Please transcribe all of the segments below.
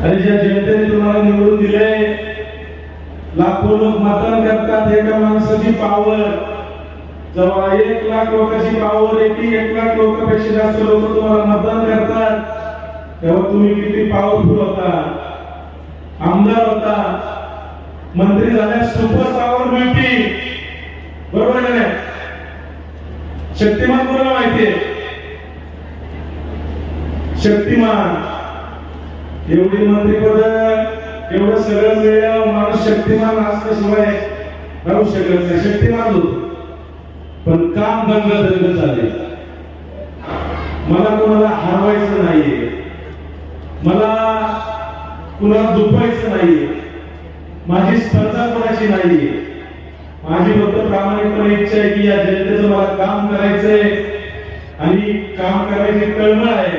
आणि ज्या जनतेने तुम्हाला निवडून दिले, लाखो लोक मतदान करतात, एका माणसाची पावर जेव्हा 1 लाख लोकांची पावर येते, 1 लाख लोकांपेक्षा जास्त लोक तुम्हाला मतदान करतात, तेव्हा तुम्ही किती पॉवरफुल होता, आमदार होता, मंत्री झाल्यास सुपर पॉवर मिळते, बरोबर आहे ना? शक्तिमान कोणाला माहितीये? शक्तिमान. एवढी मंत्रीपद, एवढं सगळं मिळालं, माणूस शक्तिमान असल्याशिवाय राहू शकत नाही. शक्तिमान होतो, पण काम दंग झाले. मला कोणाला हरवायचं नाहीये, मला कुणाला दुखवायचं नाहीये, माझी स्पर्धा कोणाची नाहीये. माझी फक्त प्रामाणिकपणे इच्छा आहे की या जनतेचं मला काम करायचंय आणि काम करायची तळमळ आहे,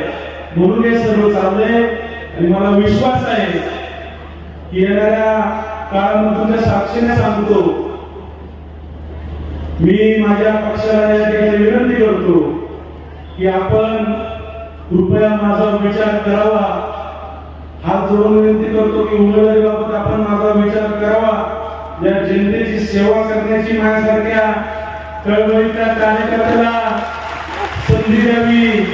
म्हणून हे सर्व चाललंय. आणि मला विश्वास आहे की येणाऱ्या काळामध्ये तुमच्या साक्षीने सांगतो, मी माझ्या पक्षाला या ठिकाणी विनंती करतो की आपण कृपया माझा विचार करावा. हात जोडून विनंती करतो की उमेदवारीबाबत आपण माझा विचार करावा. या जनतेची सेवा करण्याची माझ्यासारख्या कळवळीच्या कार्यकर्त्याला संधी द्यावी.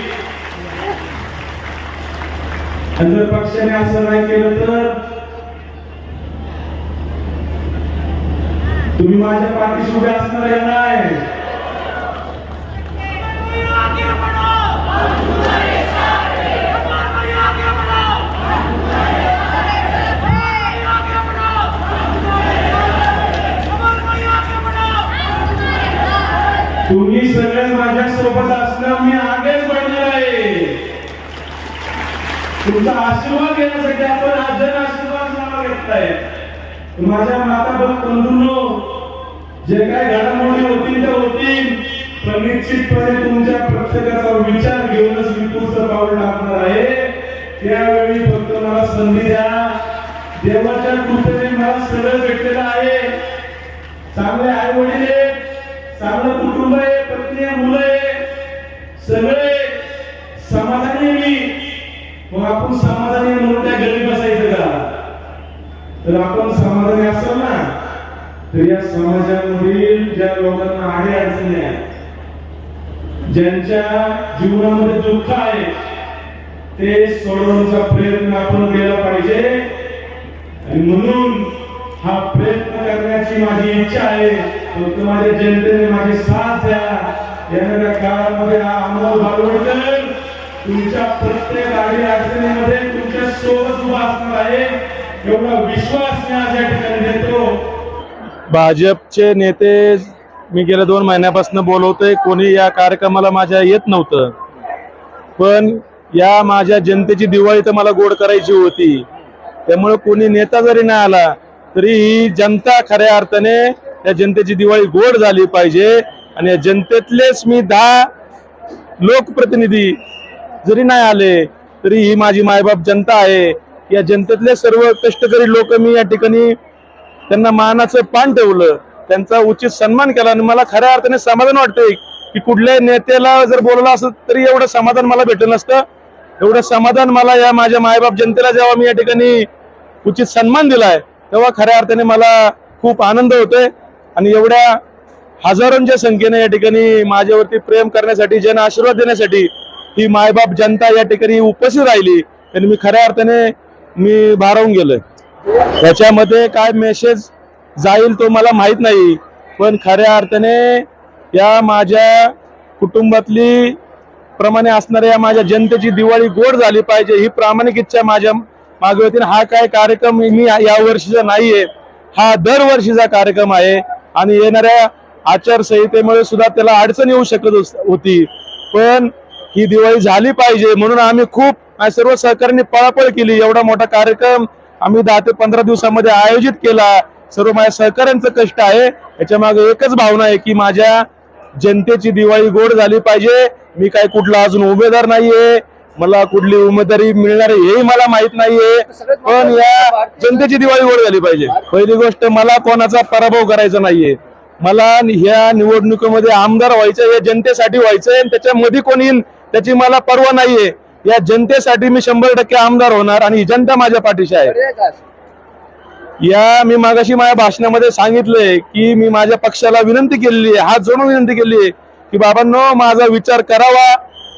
आणि जर पक्षाने असं नाही केलं तर तुम्ही माझ्या पाठीशी उभे असणार आहे नाही. तुम्ही सगळे माझ्या सोबत असल्यावर मी आगेच बढ़णार आहे. तुमचा आशीर्वाद घेण्यासाठी आपण आज जन आशीर्वाद नाव घेतलाय. माझ्या माता बंधूंनो, जे काय घडामोडी होतील त्या होतील, पण निश्चितपणे तुमच्या प्रत्येकाचा विचार घेऊनच मी पुढचं पाऊल टाकणार आहे. त्यावेळी फक्त मला संधी द्या. देवाच्या कृपेने मला सगळं भेटलेलं आहे. चांगले आई वडील आहे, चांगलं कुटुंब आहे, पत्नी आहे, मुलं आहे, सगळे समाधानी मी. मग आपण समाधानी म्हणून त्या घरी बसायचं का? तर आपण समाधानी असाल ना, तर या समाजामधील ज्या लोकांना आडी अडचणी आहेत, ज्यांच्या जीवनामध्ये दुःख आहे, ते सोडवण्याचा प्रयत्न आपण केला पाहिजे. आणि म्हणून हा प्रयत्न करण्याची माझी इच्छा आहे. फक्त माझ्या जनतेने माझी साथ द्या. येणाऱ्या काळामध्ये हा अमोल बालवडकर तुमच्या प्रत्येक आडी अडचणीमध्ये तुमच्या सोबत उभा असणार आहे, एवढा विश्वास मी आज या ठिकाणी देतो. भाजपचे नेते मी गेल्या 2 महिन्यापासून बोलवतोय, कोणी या कार्यक्रमाला माझ्या येत नव्हतं, पण या माझ्या जनतेची दिवाळी तर मला गोड करायची होती. त्यामुळे कोणी नेता जरी नाही आला तरी ही जनता खऱ्या अर्थाने त्या जनतेची दिवाळी गोड झाली पाहिजे. आणि या जनतेतलेच मी 10 लोकप्रतिनिधी जरी नाही आले तरी ही माझी मायबाप जनता आहे. या जनतेतले सर्व कष्टकरी लोक मी या ठिकाणी त्यांना मानाचं पान ठेवलं, त्यांचा उचित सन्मान केला. आणि मला खऱ्या अर्थाने समाधान वाटतंय की कुठल्याही नेत्याला जर बोललं असं तरी एवढं समाधान मला भेटलं नसतं. एवढं समाधान मला या माझ्या मायबाप जनतेला जेव्हा मी या ठिकाणी उचित सन्मान दिलाय तेव्हा खऱ्या अर्थाने मला खूप आनंद होतोय. आणि एवढ्या हजारोंच्या संख्येने या ठिकाणी माझ्यावरती प्रेम करण्यासाठी, जन आशीर्वाद देण्यासाठी ही मायबाप जनता या ठिकाणी उपस्थित राहिली. आणि मी खऱ्या अर्थाने मी भारावून गेलोय. त्याच्यामध्ये काय मेसेज जाईल तो मला माहित नाही, पण खऱ्या अर्थाने या माझ्या कुटुंबातली प्रमाणे असणाऱ्या या माझ्या जनतेची दिवाळी गोड झाली पाहिजे ही प्रामाणिक इच्छा माझ्या मागे होती. हा काय कार्यक्रम मी या वर्षीचा नाहीये, हा दरवर्षीचा कार्यक्रम आहे. आणि येणाऱ्या आचारसंहितेमुळे सुद्धा त्याला अडचण येऊ शकत होती, पण ही दिवाळी झाली पाहिजे म्हणून आम्ही खूप सर्व सहकार्यांनी पळापळ केली. एवढा मोठा कार्यक्रम आम्ही 10 ते 15 दिवसामध्ये आयोजित केला. सर्व माझ्या सहकार्यांचं कष्ट आहे. याच्या मागे एकच भावना आहे की माझ्या जनतेची दिवाळी गोड झाली पाहिजे. मी काय कुठला अजून उमेदवार नाहीये, मला कुठली उमेदवारी मिळणार आहे हेही मला माहित नाहीये, पण या जनतेची दिवाळी गोड झाली पाहिजे. पहिली गोष्ट, मला कोणाचा पराभव करायचा नाहीये. मला ह्या निवडणुकीमध्ये आमदार व्हायचं, हे जनतेसाठी व्हायचंय. त्याच्यामध्ये कोणी त्याची मला पर्वा नाहीये. या जनतेसाठी मी 100% आमदार होणार आणि ही जनता माझ्या पाठीशी आहे. या मी मागाशी माझ्या भाषणामध्ये सांगितलंय की मी माझ्या पक्षाला विनंती केलेली आहे, हात जोडून विनंती केली आहे की बाबांनो माझा विचार करावा.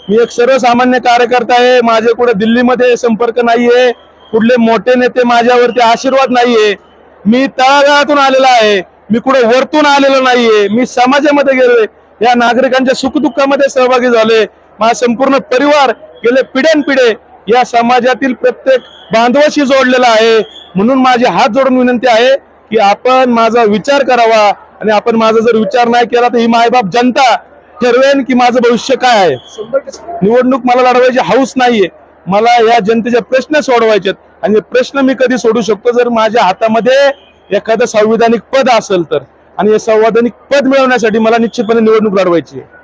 मी एक सर्वसामान्य कार्यकर्ता आहे, माझे कुठे दिल्लीमध्ये संपर्क नाहीये, कुठले मोठे नेते माझ्यावरती आशीर्वाद नाहीये. मी तळागाळातून आलेला आहे, मी कुठे वरतून आलेलो नाहीये. मी समाजामध्ये गेलोय, या नागरिकांच्या सुखदुःखामध्ये सहभागी झालोय. माझा संपूर्ण परिवार गेले पिढ्यानपिढे या समाजातील प्रत्येक बांधवाशी जोडलेला आहे. म्हणून माझी हात जोडून विनंती आहे की आपण माझा विचार करावा आणि आपण माझा जर विचार नाही केला तर ही मायबाप जनता ठरवेन की माझं भविष्य काय आहे. निवडणूक मला लढवायची हौस नाहीये, मला या जनतेचे प्रश्न सोडवायचे आणि हे प्रश्न मी कधी सोडू शकतो जर माझ्या हातामध्ये एखादं संविधानिक पद असेल तर. आणि हे संविधानिक पद मिळवण्यासाठी मला निश्चितपणे निवडणूक लढवायची आहे.